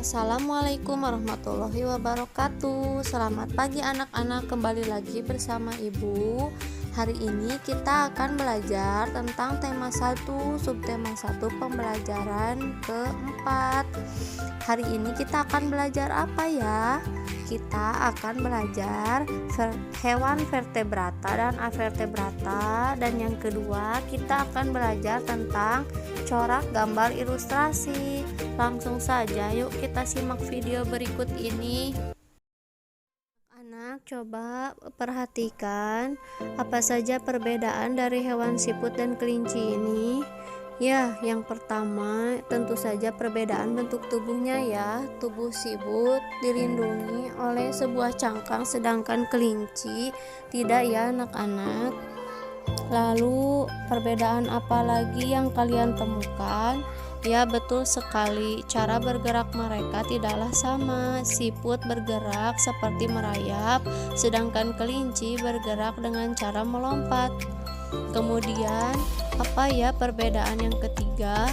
Assalamualaikum warahmatullahi wabarakatuh. Selamat pagi anak-anak, kembali lagi bersama Ibu. Hari ini kita akan belajar tentang tema 1, subtema 1, pembelajaran keempat. Hari ini kita akan belajar apa ya? Kita akan belajar hewan vertebrata dan avertebrata, dan yang kedua kita akan belajar tentang corak gambar ilustrasi. Langsung saja yuk kita simak video berikut ini. Anak, coba perhatikan apa saja perbedaan dari hewan siput dan kelinci ini. Ya, yang pertama tentu saja perbedaan bentuk tubuhnya ya. Tubuh siput dilindungi oleh sebuah cangkang, sedangkan kelinci tidak ya anak-anak. Lalu perbedaan apa lagi yang kalian temukan? Ya, betul sekali, cara bergerak mereka tidaklah sama. Siput bergerak seperti merayap, sedangkan kelinci bergerak dengan cara melompat. Kemudian apa ya perbedaan yang ketiga?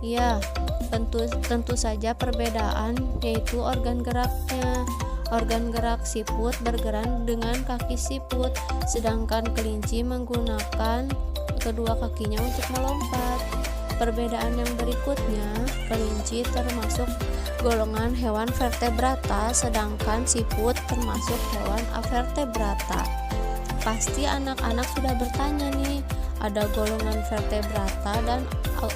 Ya, tentu saja perbedaan yaitu organ geraknya. Organ gerak siput bergerak dengan kaki siput, sedangkan kelinci menggunakan kedua kakinya untuk melompat. Perbedaan yang berikutnya, kelinci termasuk golongan hewan vertebrata, sedangkan siput termasuk hewan avertebrata. Pasti anak-anak sudah bertanya nih, ada golongan vertebrata dan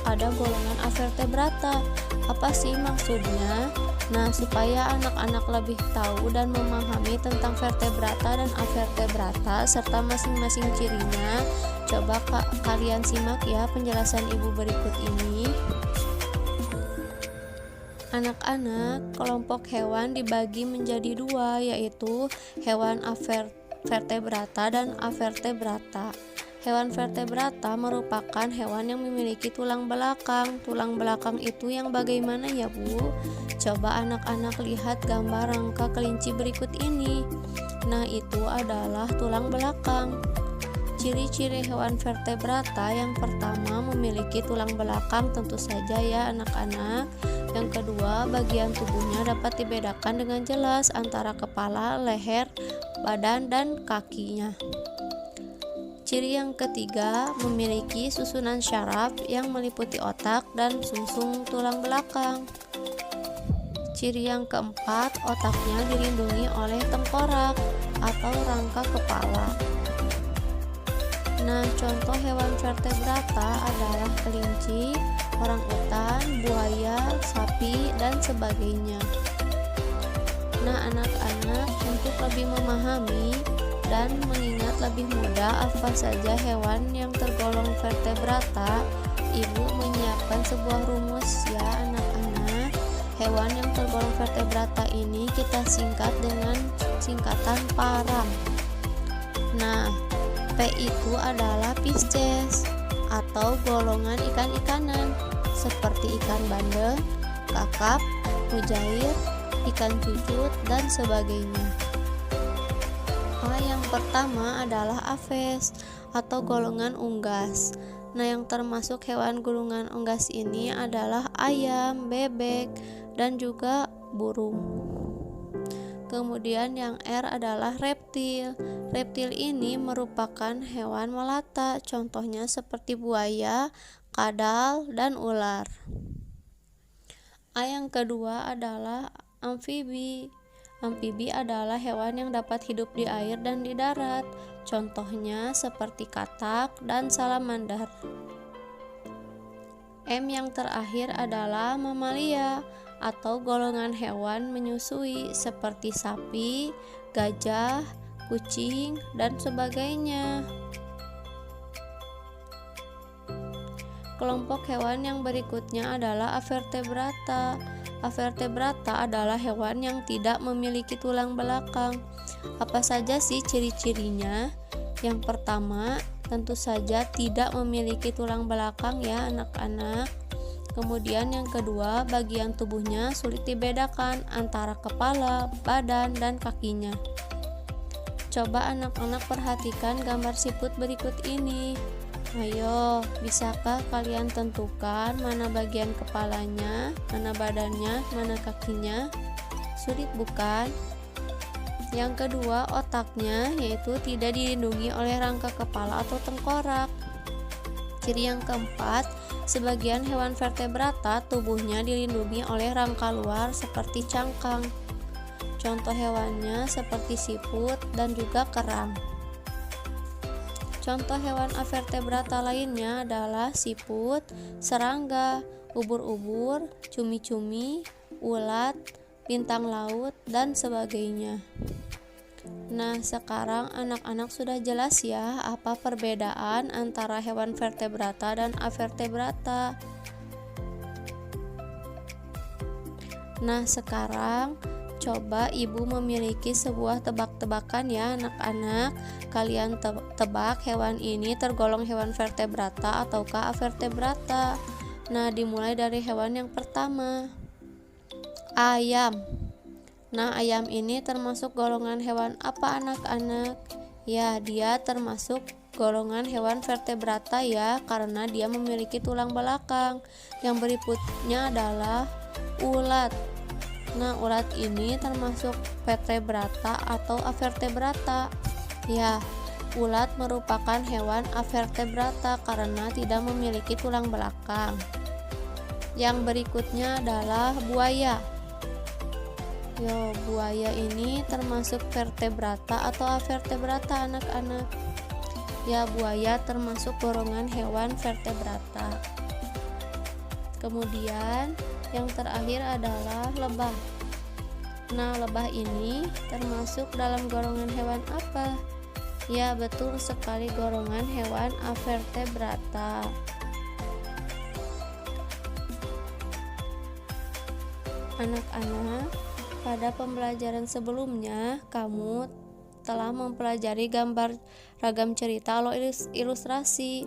ada golongan avertebrata. Apa sih maksudnya? Nah, supaya anak-anak lebih tahu dan memahami tentang vertebrata dan avertebrata serta masing-masing cirinya, coba kalian simak ya penjelasan Ibu berikut ini. Anak-anak, kelompok hewan dibagi menjadi dua, yaitu hewan vertebrata dan avertebrata. Hewan vertebrata merupakan hewan yang memiliki tulang belakang. Tulang belakang itu yang bagaimana ya Bu? Coba anak-anak lihat gambar rangka kelinci berikut ini. Nah, itu adalah tulang belakang. Ciri-ciri hewan vertebrata, yang pertama memiliki tulang belakang tentu saja ya anak-anak. Yang kedua, bagian tubuhnya dapat dibedakan dengan jelas antara kepala, leher, badan, dan kakinya. Ciri yang ketiga, memiliki susunan syaraf yang meliputi otak dan sumsum tulang belakang. Ciri yang keempat, otaknya dilindungi oleh tengkorak atau rangka kepala. Nah, contoh hewan vertebrata adalah kelinci, orangutan, buaya, sapi, dan sebagainya. Nah, anak-anak, untuk lebih memahami dan mengingat lebih mudah apa saja hewan yang tergolong vertebrata, Ibu menyiapkan sebuah rumus ya anak-anak. Hewan yang tergolong vertebrata ini kita singkat dengan singkatan parang. Nah, P itu adalah Pisces atau golongan ikan-ikanan seperti ikan bandeng, kakap, mujair, ikan cucut, dan sebagainya. Yang pertama adalah Aves atau golongan unggas. Nah, yang termasuk hewan golongan unggas ini adalah ayam, bebek, dan juga burung. Kemudian yang R adalah reptil. Reptil ini merupakan hewan melata, contohnya seperti buaya, kadal, dan ular. Yang kedua adalah amfibi. Amfibi adalah hewan yang dapat hidup di air dan di darat, contohnya seperti katak dan salamander. M yang terakhir adalah mamalia atau golongan hewan menyusui seperti sapi, gajah, kucing, dan sebagainya. Kelompok hewan yang berikutnya adalah avertebrata. Avertebrata adalah hewan yang tidak memiliki tulang belakang. Apa saja sih ciri-cirinya? Yang pertama, tentu saja tidak memiliki tulang belakang ya anak-anak. Kemudian yang kedua, bagian tubuhnya sulit dibedakan antara kepala, badan, dan kakinya. Coba anak-anak perhatikan gambar siput berikut ini. Ayo, bisakah kalian tentukan mana bagian kepalanya, mana badannya, mana kakinya? Sulit bukan? Yang kedua, otaknya, yaitu tidak dilindungi oleh rangka kepala atau tengkorak. Ciri yang keempat, sebagian hewan vertebrata tubuhnya dilindungi oleh rangka luar seperti cangkang. Contoh hewannya seperti siput dan juga kerang. Contoh hewan avertebrata lainnya adalah siput, serangga, ubur-ubur, cumi-cumi, ulat, bintang laut, dan sebagainya. Nah, sekarang anak-anak sudah jelas ya apa perbedaan antara hewan vertebrata dan avertebrata. Nah, sekarang coba ibu memiliki sebuah tebak-tebakan ya anak-anak. Kalian tebak hewan ini tergolong hewan vertebrata ataukah avertebrata. Nah, dimulai dari hewan yang pertama, ayam. Nah, ayam ini termasuk golongan hewan apa anak-anak? Ya, dia termasuk golongan hewan vertebrata ya, karena dia memiliki tulang belakang. Yang berikutnya adalah ulat. Nah, ulat ini termasuk vertebrata atau avertebrata. Ya, ulat merupakan hewan avertebrata karena tidak memiliki tulang belakang. Yang berikutnya adalah buaya. Buaya ini termasuk vertebrata atau avertebrata anak-anak? Ya, buaya termasuk golongan hewan vertebrata. Kemudian yang terakhir adalah lebah. Nah, lebah ini termasuk dalam golongan hewan apa? Ya, betul sekali, golongan hewan avertebrata. Anak-anak, pada pembelajaran sebelumnya kamu telah mempelajari gambar ragam cerita atau ilustrasi.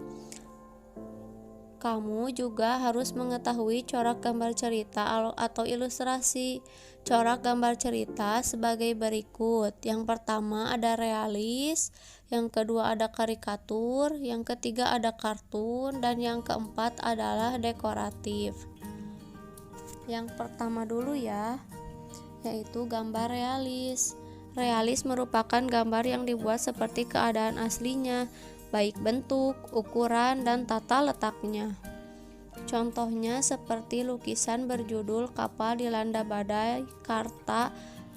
Kamu juga harus mengetahui corak gambar cerita atau ilustrasi. Corak gambar cerita sebagai berikut. Yang pertama ada realis, yang kedua ada karikatur, yang ketiga ada kartun, dan yang keempat adalah dekoratif. Yang pertama dulu ya, yaitu gambar realis. Realis merupakan gambar yang dibuat seperti keadaan aslinya, baik bentuk, ukuran, dan tata letaknya. Contohnya seperti lukisan berjudul Kapal Dilanda Badai karta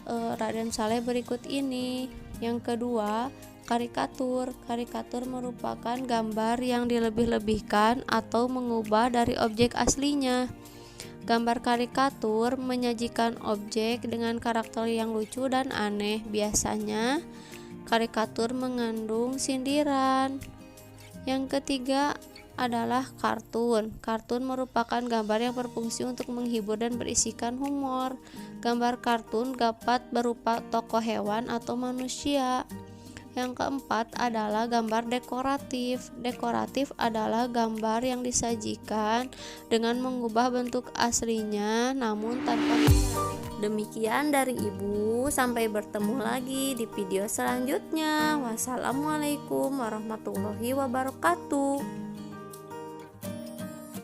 Raden Saleh berikut ini. Yang kedua, karikatur. Karikatur merupakan gambar yang dilebih-lebihkan atau mengubah dari objek aslinya. Gambar karikatur menyajikan objek dengan karakter yang lucu dan aneh. Biasanya karikatur mengandung sindiran. Yang ketiga adalah kartun. Kartun merupakan gambar yang berfungsi untuk menghibur dan berisikan humor. Gambar kartun dapat berupa tokoh hewan atau manusia. Yang keempat adalah gambar dekoratif. Dekoratif adalah gambar yang disajikan dengan mengubah bentuk aslinya namun tanpa. Demikian dari Ibu, sampai bertemu lagi di video selanjutnya. Wassalamualaikum warahmatullahi wabarakatuh.